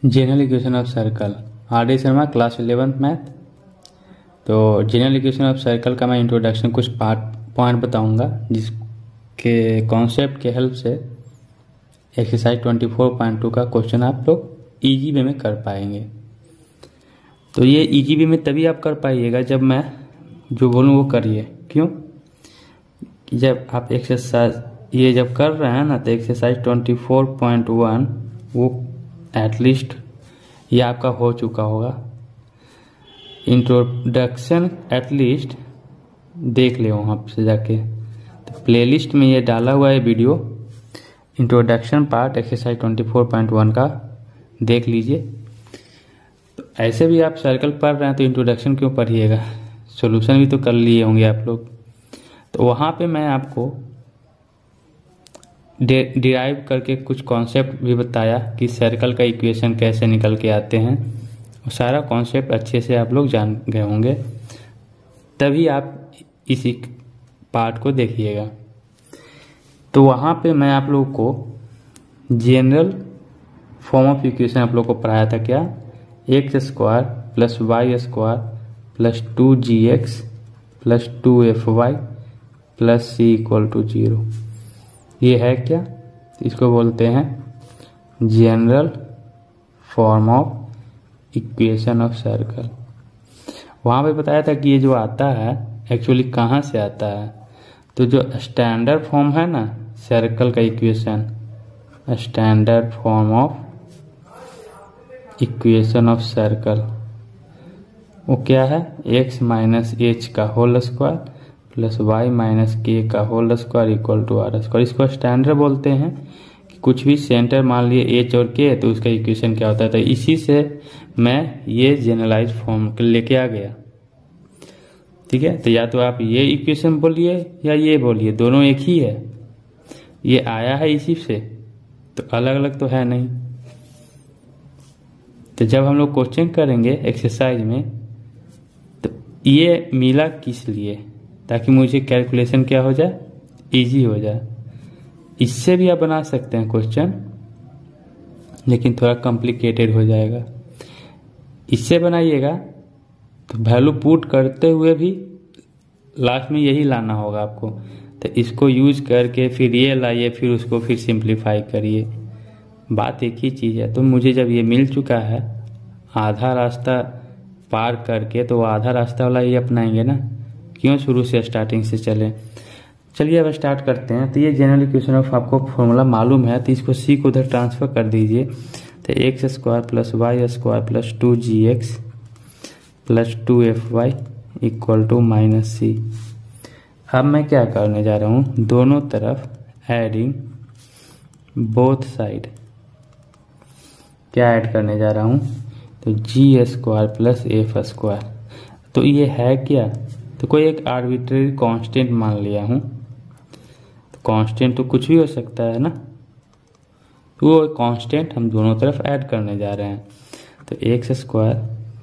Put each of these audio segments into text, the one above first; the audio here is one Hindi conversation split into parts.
General equation of circle RD. Sharma class 11th math. तो जनरल इक्वेशन ऑफ सर्कल का मैं इंट्रोडक्शन कुछ पॉइंट बताऊंगा जिसके कॉन्सेप्ट के हेल्प से एक्सरसाइज 24.2 का क्वेश्चन आप लोग इजी वे में कर पाएंगे। तो ये इजी वे में तभी आप कर पाइएगा जब मैं जो बोलूँ वो करिए। क्यों? जब आप एक्सरसाइज ये जब कर रहे हैं ना तो एक्सरसाइज 24.1 वो एटलीस्ट ये आपका हो चुका होगा। इंट्रोडक्शन एटलीस्ट देख ले वहाँ से जाके, तो प्लेलिस्ट में ये डाला हुआ है वीडियो इंट्रोडक्शन पार्ट एक्सरसाइज 24.1 का, देख लीजिए। तो ऐसे भी आप सर्कल पढ़ रहे हैं तो इंट्रोडक्शन क्यों पढ़िएगा, सॉल्यूशन भी तो कर लिए होंगे आप लोग। तो वहाँ पे मैं आपको डिराइव करके कुछ कॉन्सेप्ट भी बताया कि सर्कल का इक्वेशन कैसे निकल के आते हैं। सारा कॉन्सेप्ट अच्छे से आप लोग जान गए होंगे, तभी आप इसी पार्ट को देखिएगा। तो वहाँ पे मैं आप लोग को जनरल फॉर्म ऑफ इक्वेशन आप लोग को पढ़ाया था। क्या? X square plus y square plus 2gx plus 2fy plus c equal to 0। ये है क्या? इसको बोलते हैं general form of equation of circle. वहाँ पे बताया था कि ये जो आता है एक्चुअली कहाँ से आता है। तो जो स्टैंडर्ड फॉर्म है ना सर्कल का equation, standard form of equation of circle, वो क्या है? x माइनस एच का whole square plus y minus k का whole square equal to r square. इसको स्टैंडर्ड बोलते हैं कि कुछ भी सेंटर मान लिए h और k तो उसका इक्वेशन क्या होता है। तो इसी से मैं ये जनरलाइज फॉर्म लेके आ गया। ठीक है, तो या तो आप ये इक्वेशन बोलिए या ये बोलिए, दोनों एक ही है। ये आया है इसी से, तो अलग अलग तो है नहीं। तो जब हम लोग क्वेश्चन करेंगे एक्सरसाइज में तो ये मिला किस लिए, ताकि मुझे कैलकुलेशन क्या हो जाए, इजी हो जाए। इससे भी आप बना सकते हैं क्वेश्चन, लेकिन थोड़ा कॉम्प्लिकेटेड हो जाएगा। इससे बनाइएगा तो वैल्यू पुट करते हुए भी लास्ट में यही लाना होगा आपको। तो इसको यूज करके फिर ये लाइए, फिर उसको फिर सिंप्लीफाई करिए। बात एक ही चीज़ है। तो मुझे जब ये मिल चुका है आधा रास्ता पार करके, तो वो आधा रास्ता वाला ये अपनाएंगे ना। क्यों शुरू से स्टार्टिंग से चले। चलिए अब स्टार्ट करते हैं। तो ये जनरल इक्वेशन ऑफ आपको फॉर्मूला मालूम है, तो इसको सी को उधर ट्रांसफर कर दीजिए। तो x square plus y square plus 2gx plus 2fy equal to minus c. अब मैं क्या करने जा रहा हूँ, दोनों तरफ एडिंग बोथ साइड क्या ऐड करने जा रहा हूँ, तो g square plus f square. तो ये है क्या, तो कोई एक आर्बिट्रेरी कांस्टेंट मान लिया हूँ। तो कांस्टेंट तो कुछ भी हो सकता है ना, तो वो कांस्टेंट हम दोनों तरफ ऐड करने जा रहे हैं। तो x square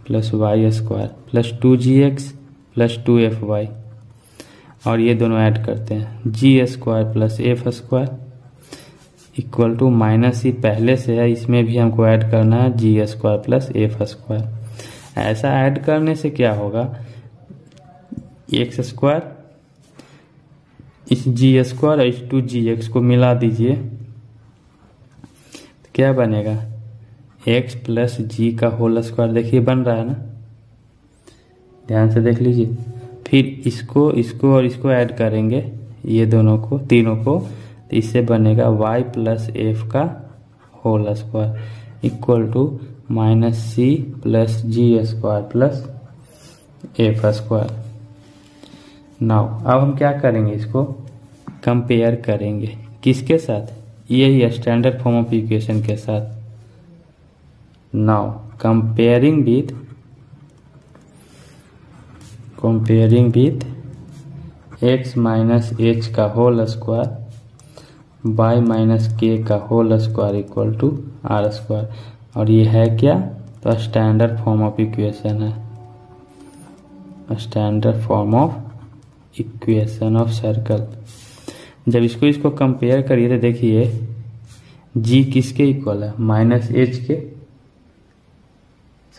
plus y square plus 2gx plus 2fy, और ये दोनों ऐड करते हैं g square plus f square equal to minus c. पहले से है, इसमें भी हमको ऐड करना है g square plus f square. ऐसा ऐड करने से क्या होगा, एक्स स्क्वायर इस जी स्क्वायर और इस 2gx को मिला दीजिए, तो क्या बनेगा, x प्लस जी का होल स्क्वायर। देखिए बन रहा है ना, ध्यान से देख लीजिए। फिर इसको और इसको ऐड करेंगे, ये दोनों को, तीनों को, तो इससे बनेगा y प्लस एफ का whole square equal to minus c plus g square plus f square. Now अब हम क्या करेंगे, इसको कंपेयर करेंगे किसके साथ, यही स्टैंडर्ड फॉर्म ऑफ इक्वेशन के साथ। Now comparing with x minus h का whole square y minus k का whole square equal to r square. और ये है क्या, तो स्टैंडर्ड फॉर्म ऑफ इक्वेशन है, standard form of equation of circle. जब इसको कंपेयर करिए तो देखिए जी किसके इक्वल है, माइनस एच के,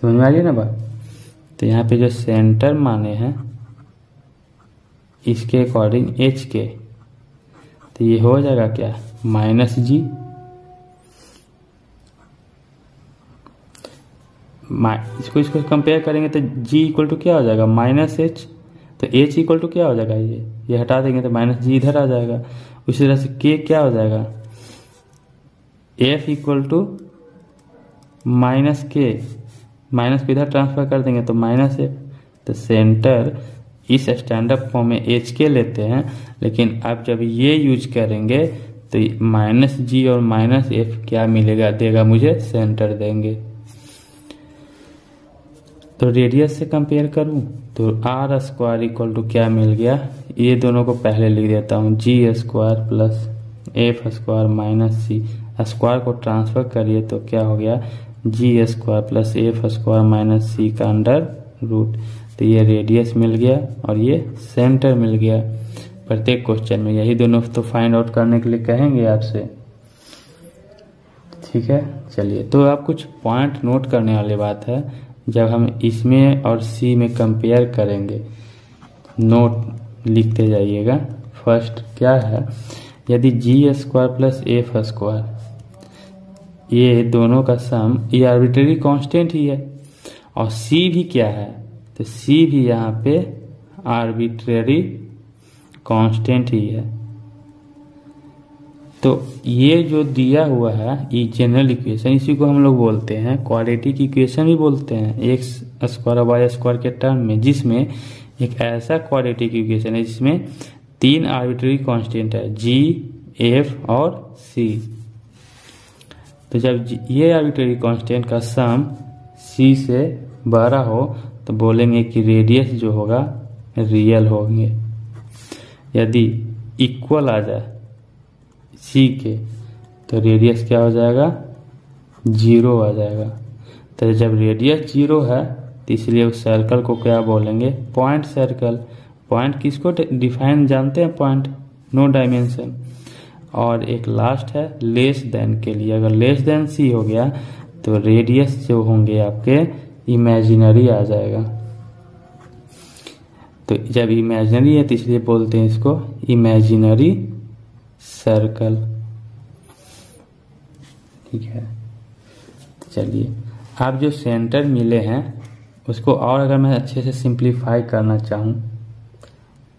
समझ में आ रही है ना बात। तो यहाँ पे जो सेंटर माने हैं इसके अकॉर्डिंग एच के, तो ये हो जाएगा क्या माइनस जी, इसको कंपेयर करेंगे तो जी इक्वल टू क्या हो जाएगा माइनस एच, तो एच इक्वल टू क्या हो जाएगा ये हटा देंगे तो माइनस जी इधर आ जाएगा। उसी तरह से के क्या हो जाएगा एफ इक्वल टू माइनस के, माइनस को इधर ट्रांसफर कर देंगे तो माइनस एफ। तो सेंटर इस स्टैंडर्ड फॉर्म में एच के लेते हैं, लेकिन अब जब ये यूज करेंगे तो माइनस जी और माइनस एफ क्या मिलेगा देगा मुझे सेंटर देंगे। तो रेडियस से कंपेयर करूं तो आर स्क्वायर इक्वल टू क्या मिल गया, ये दोनों को पहले लिख देता हूं g square plus f square minus c, square को ट्रांसफर करिए तो क्या हो गया g square plus f square minus c का अंडर रूट। तो ये रेडियस मिल गया और ये सेंटर मिल गया। प्रत्येक क्वेश्चन में यही दोनों तो फाइंड आउट करने के लिए कहेंगे आपसे, ठीक है। चलिए, तो आप कुछ पॉइंट नोट करने वाली बात है जब हम इसमें और सी में कंपेयर करेंगे, नोट लिखते जाइएगा। फर्स्ट क्या है, यदि जी स्क्वायर प्लस एफ स्क्वायर ये दोनों का सम, ये आर्बिट्रेरी कांस्टेंट ही है, और सी भी क्या है तो सी भी यहाँ पे आर्बिट्रेरी कांस्टेंट ही है। तो ये जो दिया हुआ है ये जनरल इक्वेशन, इसी को हम लोग बोलते हैं क्वाड्रेटिक इक्वेशन भी बोलते हैं, एक्स स्क्वायर वाई स्क्वायर के टर्म में, जिसमें एक ऐसा क्वाड्रेटिक इक्वेशन है जिसमें तीन आर्बिट्रेरी कांस्टेंट है जी एफ और सी। तो जब ये आर्बिट्रेरी कांस्टेंट का सम सी से बड़ा हो तो बोलेंगे कि रेडियस जो होगा रियल होंगे। यदि इक्वल आ जाए सी के तो रेडियस क्या हो जाएगा जीरो आ जाएगा। तो जब रेडियस जीरो है तो इसलिए उस सर्कल को क्या बोलेंगे पॉइंट सर्कल। पॉइंट किसको डिफाइन जानते हैं, पॉइंट नो डायमेंशन। और एक लास्ट है लेस देन के लिए, अगर लेस देन सी हो गया तो रेडियस जो होंगे आपके इमेजिनरी आ जाएगा। तो जब इमेजिनरी है तो इसलिए बोलते हैं इसको इमेजिनरी सर्कल, ठीक है। चलिए, आप जो सेंटर मिले हैं उसको और अगर मैं अच्छे से सिंप्लीफाई करना चाहूँ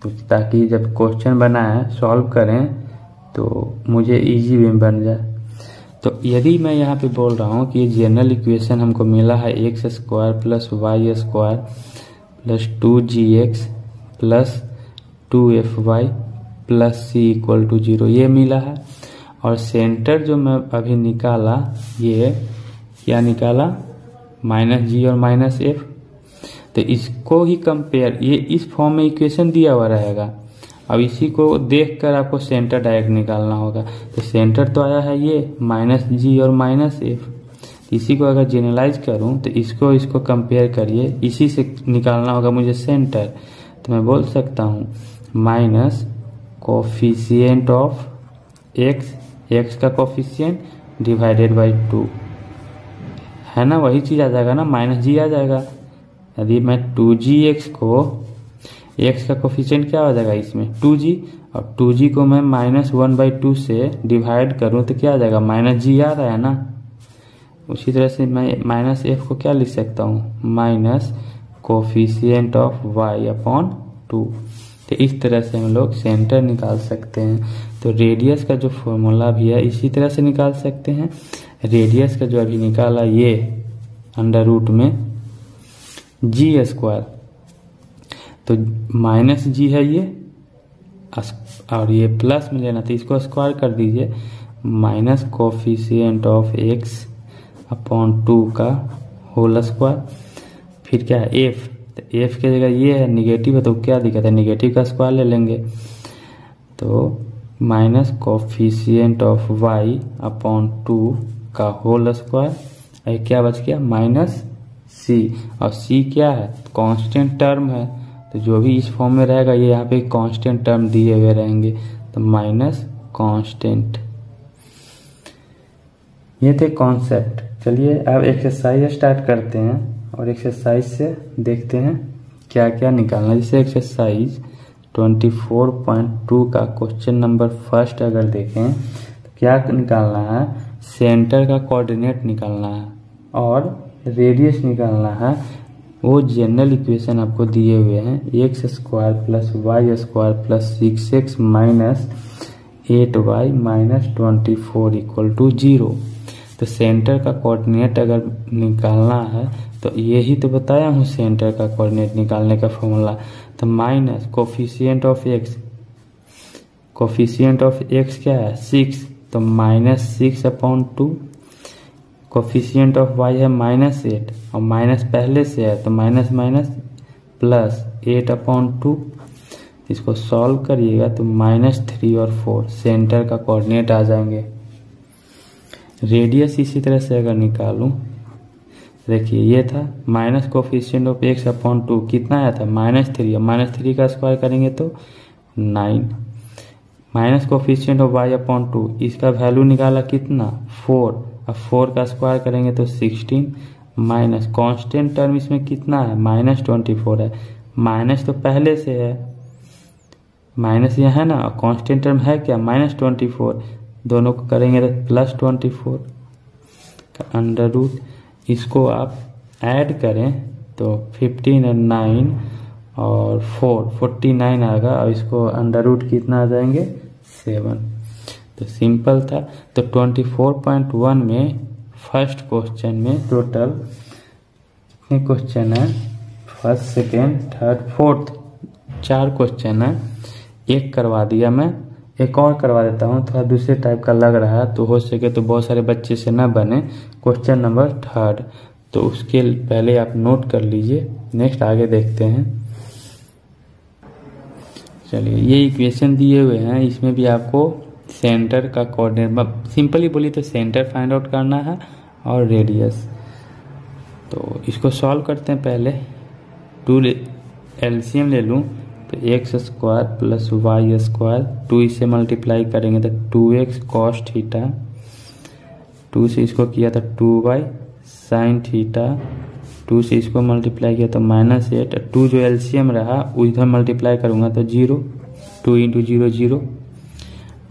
तो ताकि जब क्वेश्चन बनाए सॉल्व करें तो मुझे इजी वे में बन जाए। तो यदि मैं यहाँ पे बोल रहा हूँ कि ये जनरल इक्वेशन हमको मिला है x square plus y square plus 2gx plus 2fy plus c equal to 0, ये मिला है। और सेंटर जो मैं अभी निकाला ये क्या निकाला माइनस जी और माइनस एफ। तो इसको ही कंपेयर, ये इस फॉर्म में इक्वेशन दिया हुआ रहेगा, अब इसी को देखकर आपको सेंटर डायरेक्ट निकालना होगा। तो सेंटर तो आया है ये माइनस जी और माइनस एफ, इसी को अगर जनरलाइज करूं तो इसको कंपेयर करिए, इसी से निकालना होगा मुझे सेंटर। तो मैं बोल सकता हूं minus coefficient of x, x का कोफिशिएंट डिवाइडेड बाई 2 है ना, वही चीज आ जाएगा ना, माइनस जी आ जाएगा। यदि मैं 2gx को, x का कोफिशिएंट क्या हो जाएगा इसमें 2g, और 2g को मैं -1/2 से डिवाइड करूं तो क्या आ जाएगा माइनस जी आ रहा है ना। उसी तरह से मैं माइनस एफ को क्या लिख सकता हूं minus coefficient of y upon 2। तो इस तरह से हम लोग सेंटर निकाल सकते हैं। तो रेडियस का जो फॉर्मूला भी है इसी तरह से निकाल सकते हैं। रेडियस का जो अभी निकाला ये अंडर रूट में जी स्क्वायर, तो माइनस जी है ये और ये प्लस में लेना तो इसको स्क्वायर कर दीजिए, minus coefficient of x upon 2 का होल स्क्वायर। फिर क्या है एफ, तो एफ की जगह ये है निगेटिव है तो क्या दिक्कत है, निगेटिव का स्क्वायर ले लेंगे। तो minus coefficient of y upon 2 का होल स्क्वायर, क्या बच गया माइनस सी, और सी क्या है कांस्टेंट टर्म है, तो जो भी इस फॉर्म में रहेगा ये यहाँ पे कांस्टेंट टर्म दिए हुए रहेंगे, तो माइनस कांस्टेंट। ये थे कॉन्सेप्ट। चलिए अब एक्सरसाइज स्टार्ट करते हैं। और एक्सरसाइज से देखते हैं क्या क्या निकालना। जैसे एक्सरसाइज 24.2 का क्वेश्चन नंबर फर्स्ट अगर देखें तो क्या निकालना है, सेंटर का कोऑर्डिनेट निकालना है और रेडियस निकालना है। वो जनरल इक्वेशन आपको दिए हुए हैं, x square plus y square plus 6x minus 8y minus 24 equal to 0। तो सेंटर का कोऑर्डिनेट अगर निकालना है तो यही तो बताया हूँ, सेंटर का कोऑर्डिनेट निकालने का फॉर्मूला। तो minus coefficient of x, coefficient of x क्या है 6, तो माइनस 6/2। कोफिशिएंट ऑफ वाई है -8 और माइनस पहले से है तो माइनस माइनस प्लस 8/2। इसको सॉल्व करिएगा तो -3 और 4 सेंटर का कोऑर्डिनेट आ जाएंगे। रेडियस इसी तरह से अगर निकालूं, देखिए ये था माइनस कोफिशिएंट ऑफ x/2 कितना आया था -3, और -3 का स्क्वायर करेंगे तो 9। माइनस कोफिशिएंट ऑफ y/2 इसका वैल्यू निकाला कितना 4, अब 4 का स्क्वायर करेंगे तो 16 माइनस कांस्टेंट टर्म इसमें कितना है -24 है। माइनस तो पहले से है, माइनस यहाँ है ना, और कांस्टेंट टर्म है क्या -24, दोनों को करेंगे तो +24 का अंडर रूट। इसको आप ऐड करें तो 15 और 9 और 4 49 आएगा, और इसको अंडर रूट कितना आ जाएंगे 7। तो सिंपल था। तो 24.1 में फर्स्ट क्वेश्चन में टोटल कितने क्वेश्चन है, first second third fourth 4 question है। एक करवा दिया मैं, एक और करवा देता हूँ, थोड़ा दूसरे टाइप का लग रहा है तो हो सके तो बहुत सारे बच्चे से ना बने। क्वेश्चन नंबर थर्ड, तो उसके पहले आप नोट कर लीजिए, नेक्स्ट आगे देखते हैं। चलिए ये इक्वेशन दिए हुए हैं, इसमें भी आपको सेंटर का कोऑर्डिनेट, सिंपली बोली तो सेंटर फाइंड आउट करना है और रेडियस। तो इसको सॉल्व करते हैं। पहले 2 एलसीएम ले लूँ तो x square plus y square, 2 इससे मल्टीप्लाई करेंगे तो 2x कॉस थीटा, 2 से इसको किया था 2y साइन थीटा, 2 से इसको मल्टीप्लाई किया तो -8, 2 जो एलसीएम रहा उधर मल्टीप्लाई करूँगा तो 0, 2 × 0 0।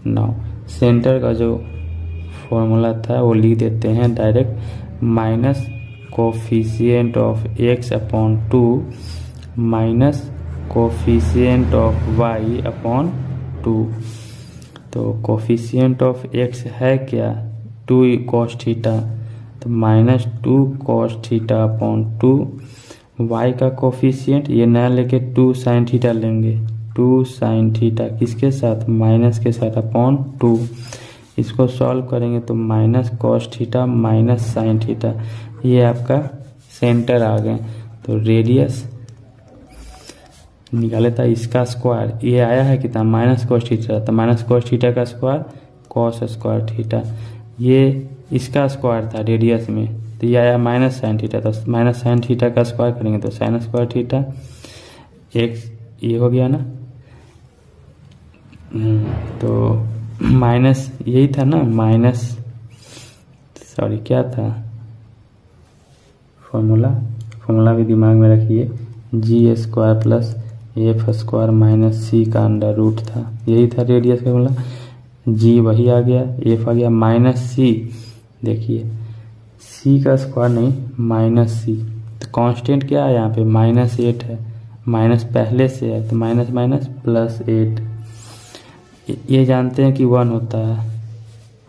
नाउ सेंटर का जो फॉर्मूला था वो लिख देते हैं direct, minus coefficient of x/2 minus coefficient of y/2। तो कोफिशिएंट ऑफ x है क्या 2 cos थीटा, तो -2 cos थीटा/2। y का कोफिशिएंट ये नया लेके 2 sin थीटा लेंगे, 2 sin थीटा किसके साथ माइनस के साथ /2। इसको सॉल्व करेंगे तो minus cos theta minus sin theta, ये आपका सेंटर आ गए। तो रेडियस निकाले था इसका स्क्वायर, ये आया है कितना -cos थीटा, तो -cos थीटा का स्क्वायर cos स्क्वायर थीटा, ये इसका स्क्वायर था रेडियस में, तो ये आया -sin थीटा, तो -sin थीटा का स्क्वायर करेंगे तो sin स्क्वायर थीटा। x ये हो गया ना, तो माइनस यही था ना, माइनस सॉरी क्या था फॉर्मूला भी दिमाग में रखिए, g square plus f square minus c का अंडर रूट था, यही था रेडियस का फॉर्मूला। जी वही आ गया, एफ आ गया माइनस सी, देखिए सी का स्क्वायर नहीं माइनस सी, तो कांस्टेंट क्या है यहाँ पे -8 है, माइनस पहले से है तो माइनस माइनस +8। ये जानते हैं कि 1 होता है,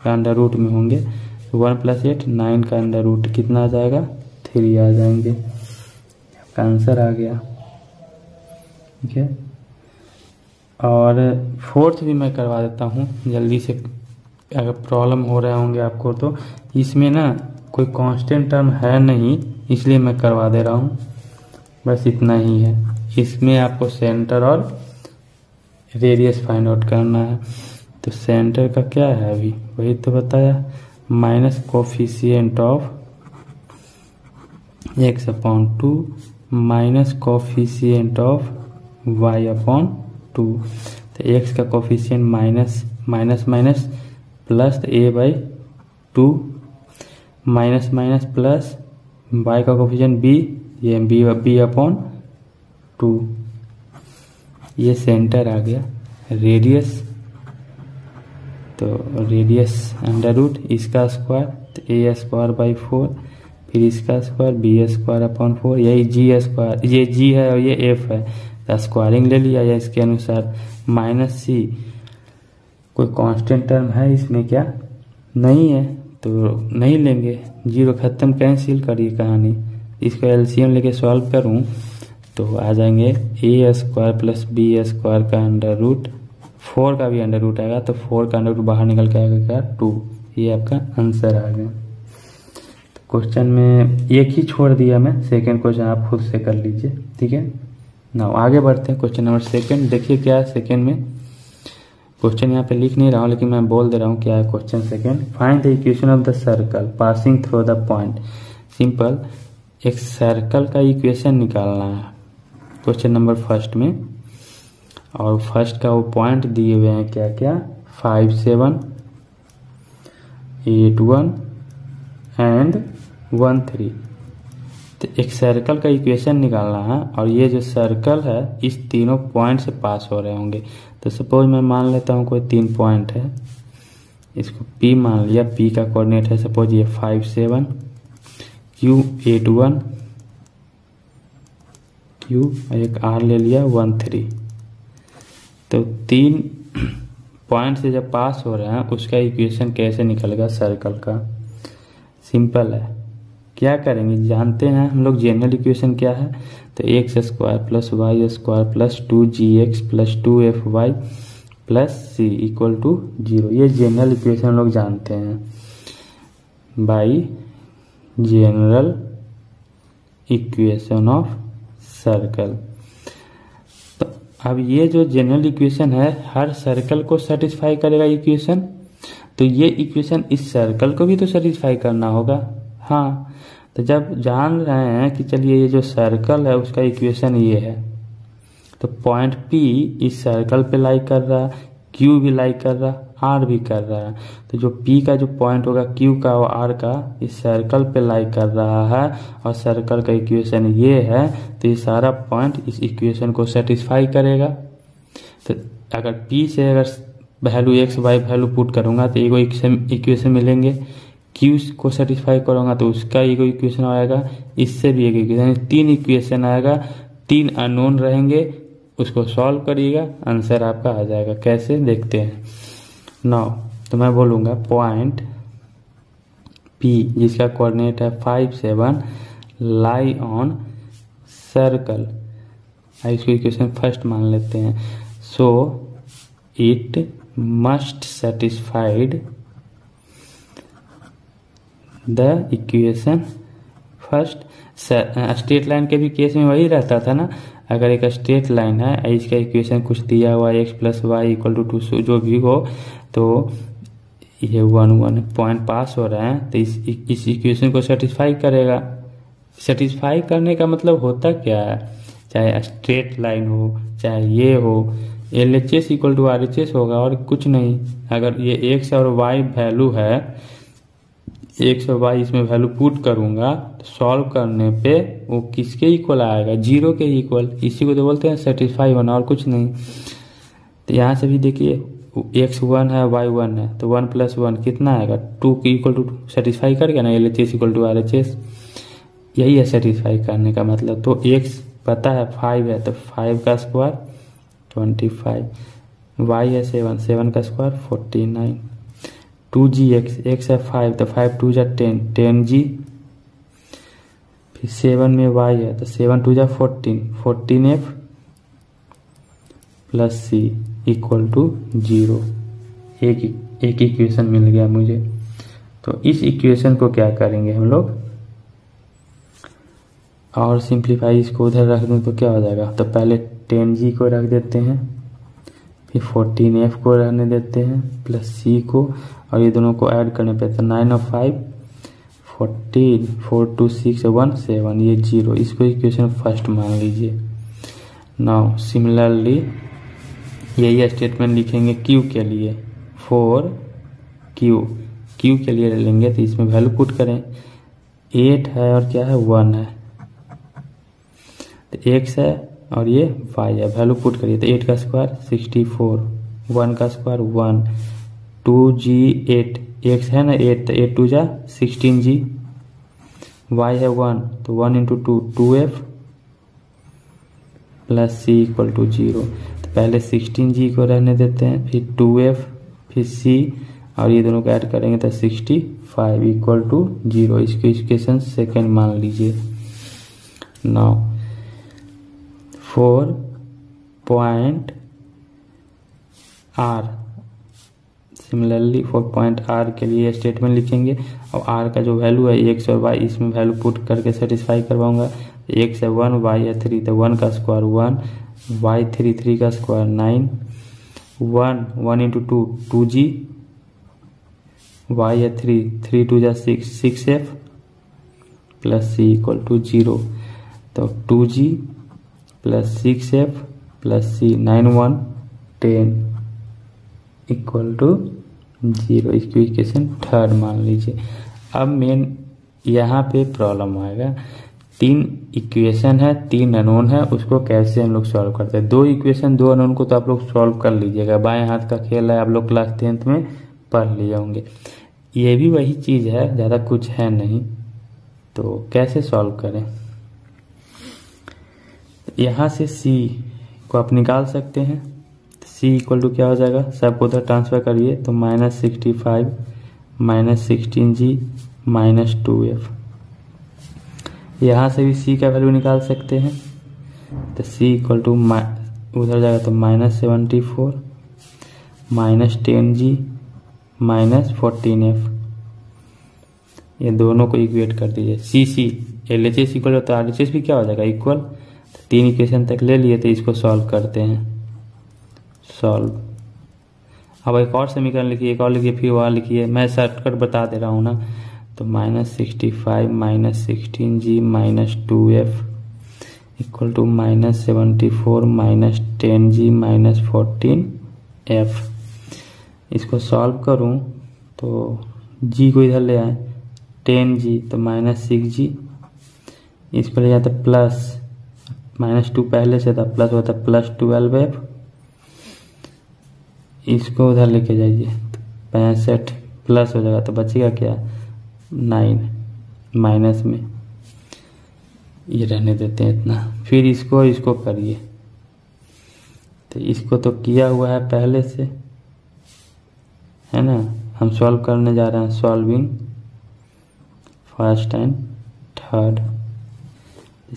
अंडर रूट में होंगे, 1 + 8 9 का अंडर रूट कितना आ जाएगा 3 आ जाएंगे, आपका आंसर आ गया। ठीक है, और फोर्थ भी मैं करवा देता हूँ जल्दी से, अगर प्रॉब्लम हो रहे होंगे आपको तो। इसमें ना कोई कांस्टेंट टर्म है नहीं, इसलिए मैं करवा दे रहा हूँ, बस इतना ही है। इसमें आपको सेंटर और रेडियस फाइंड आउट करना है। तो सेंटर का क्या है अभी वही तो बताया, minus coefficient of x/2 minus coefficient of y/2। तो x का coefficient minus minus minus plus a/2 minus minus plus y का कोफिशिएंट b, ये b अपॉन 2, ये सेंटर आ गया। रेडियस, तो रेडियस अंडर रूट इसका स्क्वायर, तो a स्क्वायर बाई 4, फिर इसका स्क्वायर b स्क्वायर अपॉन 4, यही g स्क्वायर, ये g है और ये f है, तो स्क्वायरिंग ले लिया या इसके अनुसार। माइनस c, कोई कांस्टेंट टर्म है इसमें क्या? नहीं है, तो नहीं लेंगे। 0 खत्म, कैंसिल करिए कहानी। इसको एलसीएम लेके सॉल्व करूं तो आ जाएंगे a square plus b square का अंडर रूट, 4 का भी अंडर रूट आएगा, तो 4 का अंडर रूट बाहर निकल के आएगा क्या? 2। ये आपका आंसर आ गया। तो क्वेश्चन में एक ही छोड़ दिया मैं, सेकेंड क्वेश्चन आप खुद से कर लीजिए, ठीक है ना। आगे बढ़ते हैं, क्वेश्चन नंबर सेकेंड। देखिए क्या है सेकेंड में। क्वेश्चन यहाँ पे लिख नहीं रहा हूँ, लेकिन मैं बोल दे रहा हूँ क्या है question second. Find the equation of the circle passing through the point. Simple, एक सर्कल का इक्वेशन निकालना है क्वेश्चन नंबर फर्स्ट में, और फर्स्ट का वो पॉइंट दिए हुए हैं क्या क्या? 5, 7, 8, 1 एंड 1, 3। तो एक सर्कल का इक्वेशन निकालना है, और ये जो सर्कल है इस तीनों पॉइंट से पास हो रहे होंगे। तो सपोज मैं मान लेता हूँ कोई 3 पॉइंट है, इसको P मान लिया, P का कोऑर्डिनेट है सपोज ये 5, 7, Q 8, 1, Q एक R ले लिया 1, 3। तो 3 पॉइंट से जब पास हो रहे हैं उसका इक्वेशन कैसे निकलेगा सर्कल का? सिंपल है, क्या करेंगे जानते हैं हम लोग। जनरल इक्वेशन क्या है? तो x square plus y square plus 2gx plus 2fy plus c equal to 0। ये जनरल इक्वेशन हम लोग जानते हैं by general equation of circle. तो अब ये जो जनरल इक्वेशन है हर सर्कल को सेटिस्फाई करेगा इक्वेशन, तो ये इक्वेशन इस सर्कल को भी तो सेटिस्फाई करना होगा। हाँ, तो जब जान रहे हैं कि चलिए ये जो सर्कल है उसका इक्वेशन ये है, तो पॉइंट P इस सर्कल पे लाई कर रहा, Q भी लाई कर रहा, R भी कर रहा है। तो जो P का जो पॉइंट होगा Q का और R का इस सर्कल पे लाई कर रहा है, और सर्कल का इक्वेशन ये है, तो ये सारा पॉइंट इस इक्वेशन को सेटिस्फाई करेगा। तो अगर P से अगर value x y value put करूंगा तो एक इक्वेशन मिलेंगे, Q को सेटिस्फाई करूंगा तो उसका एक इक्वेशन आएगा, इससे भी एक इक्वेशन, 3 इक्वेशन आएगा, 3 अननोन रहेंगे, उसको सॉल्व करिएगा, आंसर आपका आ जाएगा। कैसे देखते हैं नाउ। तो मैं बोलूंगा पॉइंट P जिसका कोऑर्डिनेट है 5, 7 लाई ऑन सर्कल, इसको इक्वेशन फर्स्ट मान लेते हैं। So it must satisfied the equation first. Straight line के भी केस में वही रहता था ना, अगर एक स्ट्रेट लाइन है, इसका इक्वेशन कुछ दिया हुआ x plus y equal to 2 जो भी हो, तो ये 1, 1 पॉइंट पास हो रहे हैं, तो इस इक्वेशन को सेटिस्फाई करेगा। सेटिस्फाई करने का मतलब होता क्या है? चाहे स्ट्रेट लाइन हो चाहे ये हो, LHS इक्वल टू RHS होगा और कुछ नहीं। अगर ये x और y वैल्यू है, x और y इसमें वैल्यू पुट करूंगा तो सॉल्व करने पे वो किसके इक्वल आएगा? 0 के इक्वल। इसी को तो बोलते हैं सेटिस्फाई होना और कुछ नहीं। तो यहाँ से भी देखिए x 1 है y 1 है, तो 1 प्लस 1 कितना आएगा? 2 के इक्वल टू सेटिस्फाई कर गया ना, LHS इक्वल टू RHS। यही है सेटिस्फाई करने का मतलब। तो x पता है 5 है, तो 5 का स्क्वायर 25, y है 7, 7 का स्क्वायर 49, 2gx, x है 5, तो 5 2 जा 10, 10g, फिर 7 में y है, तो 7 2 जा 14, 14f plus c equal to 0। एक इक्वेशन मिल गया मुझे। तो इस इक्वेशन को क्या करेंगे हम लोग, और सिंप्लीफाई इसको उधर रख दूं तो क्या हो जाएगा? तो पहले 10g को रख देते हैं, फिर 14f को रहने देते हैं प्लस c को, और ये दोनों को ऐड करने पे तो 9 और 5 14, 4 2 6 1 7, ये 0। इसको इक्वेशन फर्स्ट मान लीजिए। नाउ सिमिलरली यही स्टेटमेंट लिखेंगे q के लिए, 4 q के लिए लेंगे तो इसमें वैल्यू पुट करें, 8 है और क्या है 1 है, तो x है और ये y है। वैल्यू पुट करिए तो 8 का स्क्वायर 64, 1 का स्क्वायर 1, 2g 8, x है ना 8 तो 8 2 जा 16g, y है 1 तो 1 into 2 2f plus c equal to 0। तो पहले 16g को रहने देते हैं, फिर 2f फिर c और ये दोनों को ऐड करेंगे तो 65 इक्वल टू 0। इसको इक्वेशन सेकेंड मान लीजिए। Now 4 point r, similarly 4 point r के लिए स्टेटमेंट लिखेंगे और r का जो वैल्यू है x और y, इसमें वैल्यू पुट करके सेटिस्फाई करवाऊंगा। x है 1, y है 3 तो 1 का स्क्वायर 1, y 3 3 का स्क्वायर 9, 1 इंटू 2 2g, y है 3 3 2 जा 6 6f plus c equal to 0। तो 2g plus 6f plus c 9 1 10 equal to 0। इसकी इक्वेशन थर्ड मान लीजिए। अब मेन यहाँ पे प्रॉब्लम आएगा, 3 इक्वेशन है 3 अननोन है, उसको कैसे हम लोग सॉल्व करते हैं। 2 इक्वेशन 2 अननोन को तो आप लोग सॉल्व कर लीजिएगा, बाएं हाथ का खेल है, आप लोग क्लास 10th में पढ़ लिए होंगे। ये भी वही चीज़ है, ज़्यादा कुछ है नहीं। तो कैसे सॉल्व करें, यहाँ से c को आप निकाल सकते हैं। c इक्वल टू क्या हो जाएगा, सबको उधर ट्रांसफर करिए तो -65 -16g -2f। यहाँ से भी c का वैल्यू निकाल सकते हैं तो c इक्वल टू उधर जाएगा तो -74 -10g -14f। ये दोनों को इक्वेट कर दीजिए। सी LHS इक्वल तो RHS भी क्या हो जाएगा इक्वल। तो 3 इक्वेशन तक ले लिए तो इसको सॉल्व करते हैं। सॉल्व, अब एक और समीकरण लिखिए, एक और लिखिए, फिर वहाँ लिखिए, मैं शॉर्टकट बता दे रहा हूँ ना। तो -65 -16g -2f equal to -74 -10g -14f। इसको सॉल्व करूँ तो g को इधर ले आए, 10g तो -6g, इसको ले जाते प्लस -2 पहले से था, प्लस होता प्लस 12f, इसको उधर लेके जाइए तो 65 प्लस हो जाएगा तो बचेगा क्या 9, माइनस में ये रहने देते हैं इतना। फिर इसको करिए, तो इसको तो किया हुआ है पहले से, है ना। हम सॉल्व करने जा रहे हैं, solving first and third.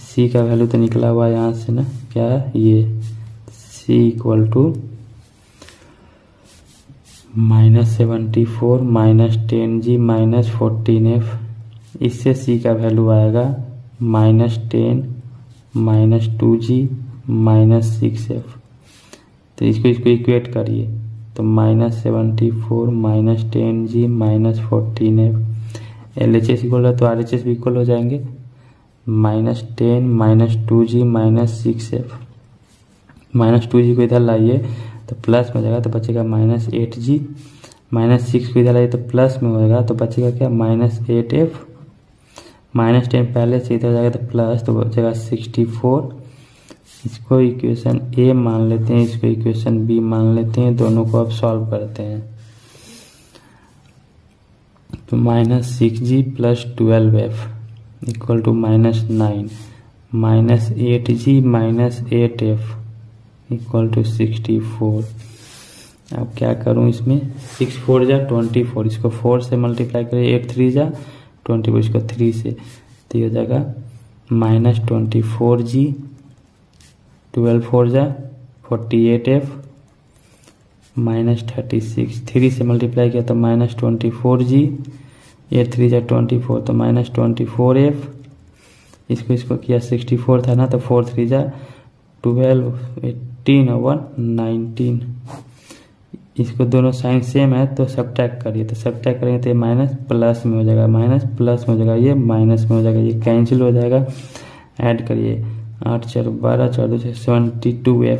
c का वैल्यू तो निकला हुआ है यहाँ से ना, क्या है ये, c equal to -74 -10g -14f। इससे c का वैल्यू आएगा -10 -2g -6f। तो इसको इक्वेट करिए तो -74 -10g -14f। LHS इक्वल है तो RHS भी इक्वल हो जाएंगे, -10 -2g -6f। -2g को इधर लाइए तो प्लस में हो जाएगा तो बचेगा -8g, -6 को इधर लाइए तो प्लस में होगा तो बचेगा क्या -8f। -10 पहले से इधर जाएगा तो प्लस, तो बचेगा 64। इसको इक्वेशन ए मान लेते हैं, इसको इक्वेशन बी मान लेते हैं, दोनों को अब सॉल्व करते हैं। तो -6g + 12f equal to -9 -8g -8f equal to 64। अब क्या करूं इसमें, 6 4 जा 24, इसको 4 से मल्टीप्लाई करिए, 8 3 जा 24, इसको 3 से, तो ये हो जाएगा -24g 12 4 जा 48f -36, 3 से मल्टीप्लाई किया तो -24g, 8 3 जा 24 तो -24f। इसको किया 64 था ना, तो 4 3 जा 12 18 और 19। इसको दोनों साइन सेम है तो सब्ट्रैक्ट करिए, तो सब्ट्रैक्ट करेंगे तो ये माइनस प्लस में हो जाएगा, माइनस प्लस में हो जाएगा, ये माइनस में हो जाएगा, ये कैंसिल हो जाएगा। ऐड करिए 8 4 12 4 2 72f,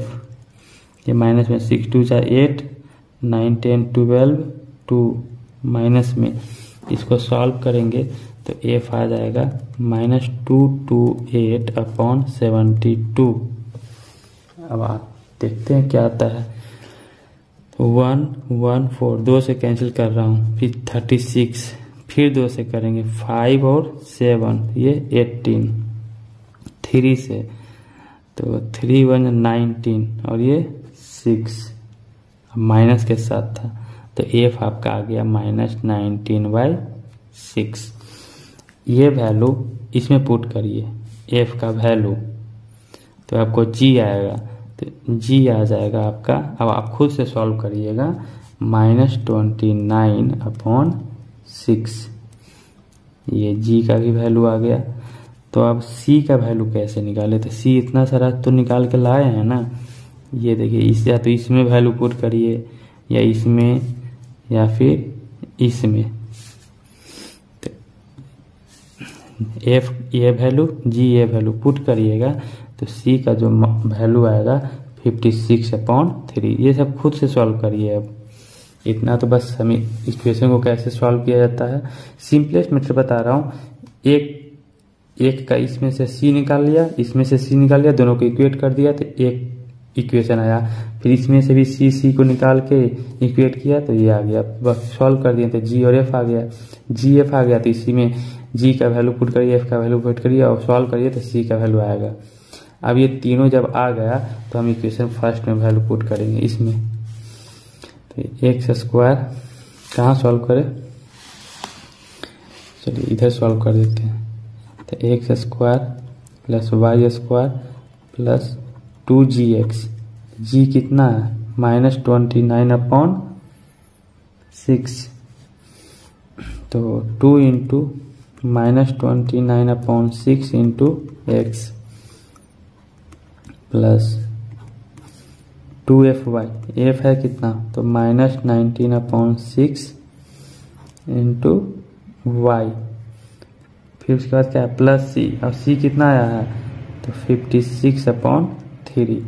ये माइनस में 6 2 जा 8 9 10 12 2 माइनस में इसको सॉल्व करेंगे तो एफ आ जाएगा -228/72। अब आप देखते हैं क्या आता है। 1 1 4 2 से कैंसिल कर रहा हूँ, फिर 36, फिर 2 से करेंगे 5 और 7 ये 18, 3 से तो 3 1 19 और ये 6 माइनस के साथ था तो एफ आपका आ गया -19/6। ये वैल्यू इसमें पुट करिए एफ का वैल्यू तो आपको जी आएगा, तो जी आ जाएगा आपका। अब आप खुद से सॉल्व करिएगा -29/6, ये जी का भी वैल्यू आ गया। तो अब सी का वैल्यू कैसे निकाले, तो सी इतना सारा तो निकाल के लाए हैं ना, ये देखिए इस या तो इसमें वैल्यू पुट करिए या इसमें या फिर इसमें। तो एफ ये वैल्यू जी ये वैल्यू पुट करिएगा तो सी का जो वैल्यू आएगा 56/3। ये सब खुद से सॉल्व करिए। अब इतना तो बस हमें इक्वेशन को कैसे सॉल्व किया जाता है सिंपलेस्ट मेथड बता रहा हूँ। एक का इसमें से सी निकाल लिया, इसमें से सी निकाल लिया, दोनों को इक्वेट कर दिया तो एक इक्वेशन आया। फिर इसमें से भी सी को निकाल के इक्वेट किया तो ये आ गया, बस सॉल्व कर दिया तो जी और एफ आ गया। जी एफ आ गया तो इसी में जी का वैल्यू पुट करिए, एफ का वैल्यू पुट करिए और सॉल्व करिए तो सी का वैल्यू आएगा। अब ये तीनों जब आ गया तो हम इक्वेशन फर्स्ट में वैल्यू पुट करेंगे इसमें। तो x² कहाँ सॉल्व करें, चलिए इधर सॉल्व कर देते हैं। तो x² + y² + 2gx, जी कितना है -29/6, तो 2 × -29/6 × x प्लस 2fy, एफ है कितना तो -19/6 × y, फिर उसके बाद क्या है प्लस सी। अब सी कितना आया है तो 56/3।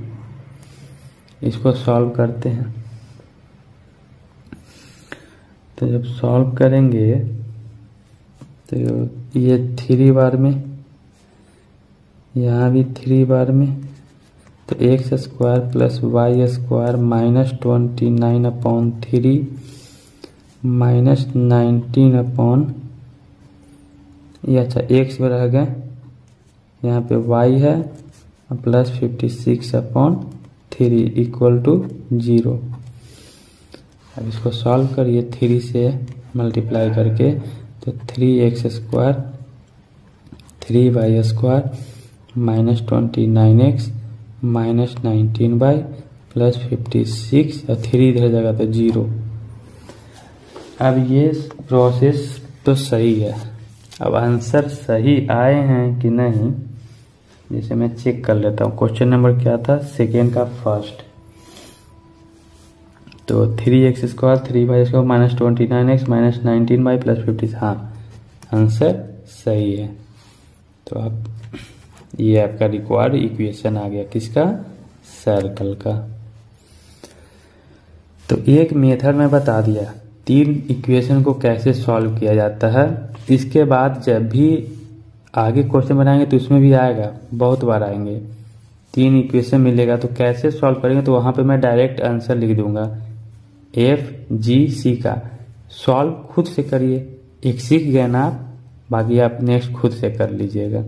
इसको सॉल्व करते हैं तो जब सॉल्व करेंगे तो ये 3 बार में, यहाँ भी 3 बार में, तो x² + y² -29/3 -19 ये अच्छा x में रह गए, यहाँ पे y है प्लस 56/3 = 0। अब इसको सॉल्व करिए 3 से मल्टीप्लाई करके तो 3x² 3y² -29x -19y + 56 और 3 इधर जगह तो 0। अब ये प्रोसेस तो सही है। अब आंसर सही आए हैं कि नहीं, जैसे मैं चेक कर लेता हूँ। क्वेश्चन नंबर क्या था, सेकेंड का फर्स्ट। तो 3x² 3y² -29x -19y + 50, हाँ आंसर सही है। तो अब ये आपका रिक्वायर्ड इक्वेशन आ गया किसका, सर्कल का। तो एक मेथड में बता दिया 3 इक्वेशन को कैसे सॉल्व किया जाता है। इसके बाद जब भी आगे क्वेश्चन बनाएंगे तो उसमें भी आएगा, बहुत बार आएंगे। 3 इक्वेशन मिलेगा तो कैसे सॉल्व करेंगे, तो वहां पे मैं डायरेक्ट आंसर लिख दूंगा FGC का। सॉल्व खुद से करिए, एक सीख गए ना आप, बाकी आप नेक्स्ट खुद से कर लीजिएगा।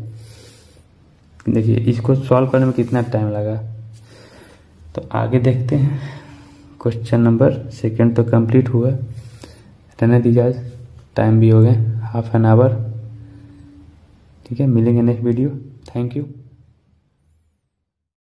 देखिए इसको सॉल्व करने में कितना टाइम लगा, तो आगे देखते हैं। क्वेश्चन नंबर सेकंड तो कंप्लीट हुआ, रहने दीजिए, टाइम भी हो गया ½ एन आवर। ठीक है, मिलेंगे नेक्स्ट वीडियो। Thank you.